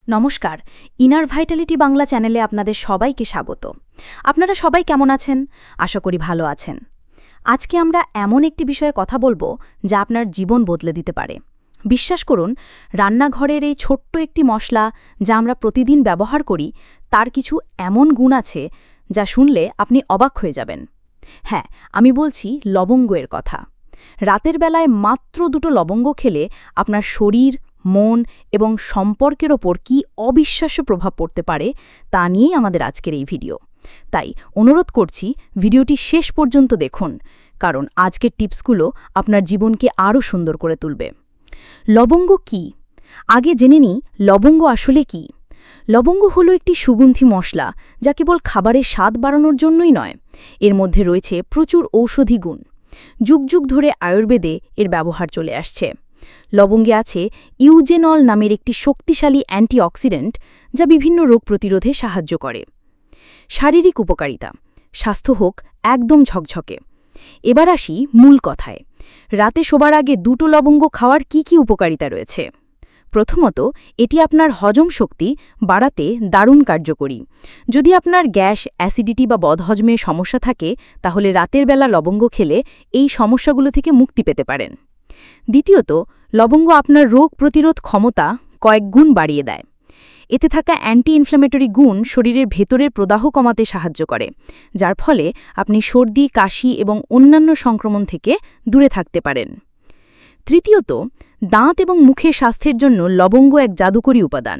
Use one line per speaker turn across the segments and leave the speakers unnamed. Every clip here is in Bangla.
নমস্কার, ইনার ভাইটালিটি বাংলা চ্যানেলে আপনাদের সবাইকে স্বাগত। আপনারা সবাই কেমন আছেন? আশা করি ভালো আছেন। আজকে আমরা এমন একটি বিষয়ে কথা বলবো যা আপনার জীবন বদলে দিতে পারে। বিশ্বাস করুন, রান্নাঘরের এই ছোট্ট একটি মশলা যা আমরা প্রতিদিন ব্যবহার করি, তার কিছু এমন গুণ আছে যা শুনলে আপনি অবাক হয়ে যাবেন। হ্যাঁ, আমি বলছি লবঙ্গের কথা। রাতের বেলায় মাত্র 2টো লবঙ্গ খেলে আপনার শরীর, মন এবং সম্পর্কের ওপর কী অবিশ্বাস্য প্রভাব পড়তে পারে তা নিয়েই আমাদের আজকের এই ভিডিও। তাই অনুরোধ করছি, ভিডিওটি শেষ পর্যন্ত দেখুন, কারণ আজকের টিপসগুলো আপনার জীবনকে আরও সুন্দর করে তুলবে। লবঙ্গ কি? আগে জেনে নিই লবঙ্গ আসলে কি। লবঙ্গ হলো একটি সুগন্ধি মশলা যা কেবল খাবারের স্বাদ বাড়ানোর জন্যই নয়, এর মধ্যে রয়েছে প্রচুর ঔষধি গুণ। যুগ যুগ ধরে আয়ুর্বেদে এর ব্যবহার চলে আসছে। লবঙ্গে আছে ইউজেনল নামের একটি শক্তিশালী অ্যান্টিঅক্সিডেন্ট যা বিভিন্ন রোগ প্রতিরোধে সাহায্য করে। শারীরিক উপকারিতা, স্বাস্থ্য হোক একদম ঝকঝকে। এবার আসি মূল কথায়। রাতে শোবার আগে 2টো লবঙ্গ খাওয়ার কি উপকারিতা রয়েছে? প্রথমত, এটি আপনার হজম শক্তি বাড়াতে দারুণ কার্যকরী। যদি আপনার গ্যাস, অ্যাসিডিটি বা বদহজমের সমস্যা থাকে, তাহলে রাতের বেলা লবঙ্গ খেলে এই সমস্যাগুলো থেকে মুক্তি পেতে পারেন। দ্বিতীয়ত, লবঙ্গ আপনার রোগ প্রতিরোধ ক্ষমতা কয়েক গুণ বাড়িয়ে দেয়। এতে থাকা অ্যান্টি ইনফ্ল্যামেটরি গুণ শরীরের ভেতরের প্রদাহ কমাতে সাহায্য করে, যার ফলে আপনি সর্দি, কাশি এবং অন্যান্য সংক্রমণ থেকে দূরে থাকতে পারেন। তৃতীয়ত, দাঁত এবং মুখের স্বাস্থ্যের জন্য লবঙ্গ এক জাদুকরী উপাদান।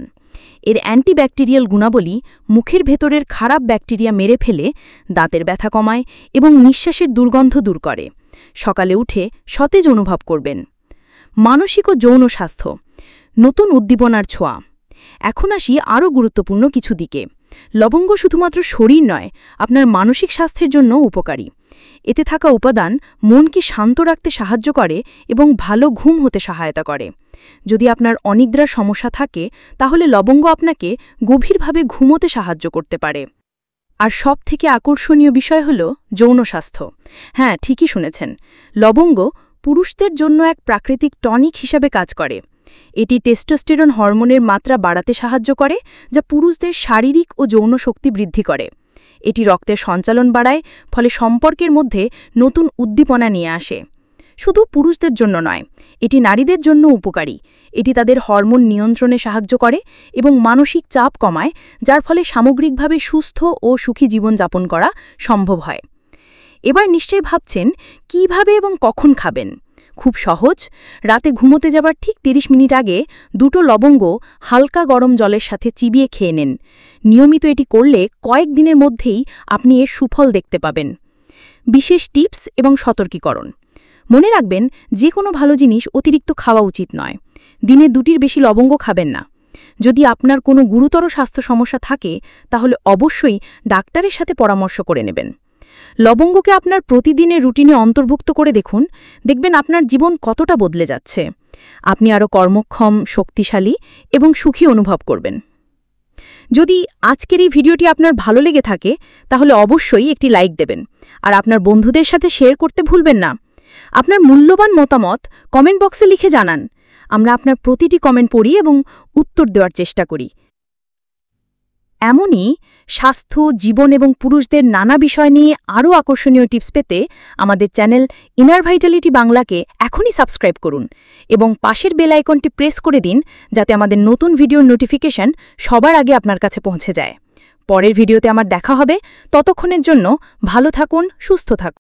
এর অ্যান্টিব্যাকটেরিয়াল গুণাবলী মুখের ভেতরের খারাপ ব্যাকটেরিয়া মেরে ফেলে, দাঁতের ব্যথা কমায় এবং নিঃশ্বাসের দুর্গন্ধ দূর করে। সকালে উঠে সতেজ অনুভব করবেন। মানসিক ও যৌন স্বাস্থ্য, নতুন উদ্দীপনার ছোঁয়া। এখন আসি আরও গুরুত্বপূর্ণ কিছু দিকে। লবঙ্গ শুধুমাত্র শরীর নয়, আপনার মানসিক স্বাস্থ্যের জন্য উপকারী। এতে থাকা উপাদান মনকে শান্ত রাখতে সাহায্য করে এবং ভালো ঘুম হতে সহায়তা করে। যদি আপনার অনিদ্রার সমস্যা থাকে, তাহলে লবঙ্গ আপনাকে গভীরভাবে ঘুমোতে সাহায্য করতে পারে। আর সবথেকে আকর্ষণীয় বিষয় হল যৌন স্বাস্থ্য। হ্যাঁ, ঠিকই শুনেছেন, লবঙ্গ পুরুষদের জন্য এক প্রাকৃতিক টনিক হিসাবে কাজ করে। এটি টেস্টোস্টেরন হরমোনের মাত্রা বাড়াতে সাহায্য করে, যা পুরুষদের শারীরিক ও যৌন শক্তি বৃদ্ধি করে। এটি রক্তের সঞ্চালন বাড়ায়, ফলে সম্পর্কের মধ্যে নতুন উদ্দীপনা নিয়ে আসে। শুধু পুরুষদের জন্য নয়, এটি নারীদের জন্য উপকারী। এটি তাদের হরমোন নিয়ন্ত্রণে সাহায্য করে এবং মানসিক চাপ কমায়, যার ফলে সামগ্রিকভাবে সুস্থ ও সুখী জীবনযাপন করা সম্ভব হয়। এবার নিশ্চয়ই ভাবছেন, কিভাবে এবং কখন খাবেন? খুব সহজ। রাতে ঘুমোতে যাবার ঠিক 30 মিনিট আগে 2টো লবঙ্গ হালকা গরম জলের সাথে চিবিয়ে খেয়ে নেন। নিয়মিত এটি করলে কয়েক দিনের মধ্যেই আপনি এর সুফল দেখতে পাবেন। বিশেষ টিপস এবং সতর্কীকরণ। মনে রাখবেন, যে কোনো ভালো জিনিস অতিরিক্ত খাওয়া উচিত নয়। দিনে 2টির বেশি লবঙ্গ খাবেন না। যদি আপনার কোনো গুরুতর স্বাস্থ্য সমস্যা থাকে, তাহলে অবশ্যই ডাক্তারের সাথে পরামর্শ করে নেবেন। লবঙ্গকে আপনার প্রতিদিনের রুটিনে অন্তর্ভুক্ত করে দেখবেন আপনার জীবন কতটা বদলে যাচ্ছে। আপনি আরও কর্মক্ষম, শক্তিশালী এবং সুখী অনুভব করবেন। যদি আজকের এই ভিডিওটি আপনার ভালো লেগে থাকে, তাহলে অবশ্যই একটি লাইক দেবেন আর আপনার বন্ধুদের সাথে শেয়ার করতে ভুলবেন না। আপনার মূল্যবান মতামত কমেন্ট বক্সে লিখে জানান। আমরা আপনার প্রতিটি কমেন্ট পড়ি এবং উত্তর দেওয়ার চেষ্টা করি। এমনই স্বাস্থ্য, জীবন এবং পুরুষদের নানা বিষয় নিয়ে আরও আকর্ষণীয় টিপস পেতে আমাদের চ্যানেল ইনার ভাইটালিটি বাংলাকে এখনই সাবস্ক্রাইব করুন এবং পাশের বেল আইকনটি প্রেস করে দিন, যাতে আমাদের নতুন ভিডিওর নোটিফিকেশন সবার আগে আপনার কাছে পৌঁছে যায়। পরের ভিডিওতে আমার দেখা হবে। ততক্ষণের জন্য ভালো থাকুন, সুস্থ থাকুন।